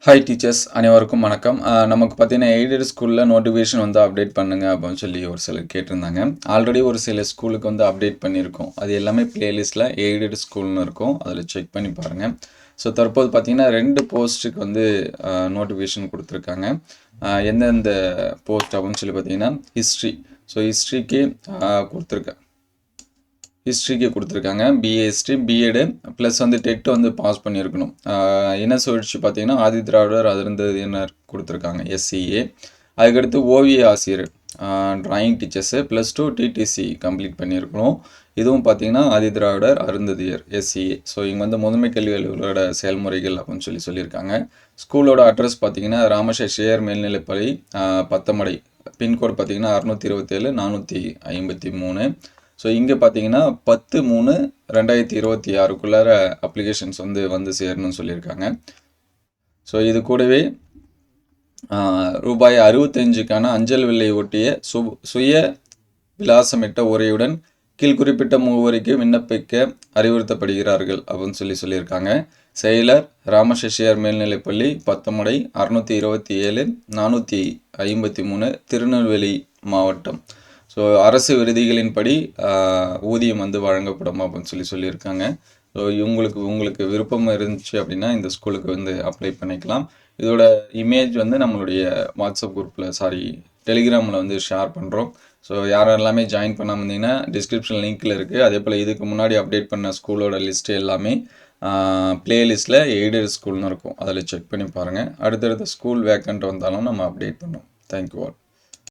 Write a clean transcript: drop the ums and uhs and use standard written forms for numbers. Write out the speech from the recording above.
Hi teachers அனைவருக்கும் வணக்கம். நமக்கு பார்த்தீங்கன்னா எய்டட் ஸ்கூலில் நோட்டிஃபிகேஷன் வந்து அப்டேட் பண்ணுங்க அப்படின்னு சொல்லி ஒரு சிலர் கேட்டிருந்தாங்க. ஆல்ரெடி ஒரு சில ஸ்கூலுக்கு வந்து அப்டேட் பண்ணியிருக்கோம். அது எல்லாமே பிளேலிஸ்ட்டில் எய்டட் ஸ்கூல்னு இருக்கும். அதில் செக் பண்ணி பாருங்கள். ஸோ தற்போது பார்த்தீங்கன்னா 2 போஸ்ட்டுக்கு வந்து நோட்டிஃபிகேஷன் கொடுத்துருக்காங்க. எந்தெந்த போஸ்ட் அப்படின்னு சொல்லி பார்த்தீங்கன்னா ஹிஸ்ட்ரி. ஸோ ஹிஸ்ட்ரிக்கு கொடுத்துருக்காங்க. பிஏ ஹிஸ்ட்ரி, பிஎடு ப்ளஸ் வந்து டெட் வந்து பாஸ் பண்ணியிருக்கணும். இன சுழற்சி பார்த்தீங்கன்னா ஆதி திராவிடர் அருந்ததியினர் கொடுத்துருக்காங்க, எஸ்சிஏ. அதுக்கடுத்து ஓவிய ஆசிரியர், ட்ராயிங் டீச்சர்ஸு +2 டிடிசி கம்ப்ளீட் பண்ணியிருக்கணும். இதுவும் பார்த்தீங்கன்னா ஆதி திராவிடர் அருந்ததியர், எஸ்சிஏ. ஸோ இங்கே வந்து முதன்மை கல்வி அலுவலரோட செயல்முறைகள் அப்படின்னு சொல்லியிருக்காங்க. ஸ்கூலோட அட்ரஸ் பார்த்தீங்கன்னா ராமசேஷையர் மேல்நிலைப்பள்ளி, பத்தமடை. பின்கோடு பார்த்தீங்கன்னா 627 453. ஸோ இங்கே பார்த்தீங்கன்னா 10/3/2026க்குள்ளார அப்ளிகேஷன்ஸ் வந்து சேரணும்னு சொல்லியிருக்காங்க. ஸோ இது கூடவே ரூபாய் 65க்கான அஞ்சல் விலை ஒட்டிய சுய விலாசமிட்ட உரையுடன் கீழ்குறிப்பிட்ட முகவரிக்கு விண்ணப்பிக்க அறிவுறுத்தப்படுகிறார்கள் அப்படின்னு சொல்லியிருக்காங்க. செயலர் ராமசேஷையர் மேல்நிலைப்பள்ளி, பத்தமடை, 627 453, திருநெல்வேலி மாவட்டம். ஸோ அரசு விருதிகளின்படி ஊதியம் வந்து வழங்கப்படும் அப்படின்னு சொல்லியிருக்காங்க. ஸோ உங்களுக்கு விருப்பம் இருந்துச்சு அப்படின்னா இந்த ஸ்கூலுக்கு வந்து அப்ளை பண்ணிக்கலாம். இதோட இமேஜ் வந்து நம்மளுடைய வாட்ஸ்அப் குரூப்பில் டெலிகிராமில் வந்து ஷேர் பண்ணுறோம். ஸோ யாரெல்லாமே ஜாயின் பண்ணாமல் இருந்தீங்கன்னா டிஸ்கிரிப்ஷன் லிங்க்கில் இருக்குது. அதே போல் இதுக்கு முன்னாடி அப்டேட் பண்ண ஸ்கூலோட லிஸ்ட்டு எல்லாமே பிளேலிஸ்ட்டில் எய்டட் ஸ்கூல்னு இருக்கும். அதில் செக் பண்ணி பாருங்கள். அடுத்தடுத்த ஸ்கூல் வேக்கண்ட் வந்தாலும் நம்ம அப்டேட் பண்ணுவோம். Thank you all.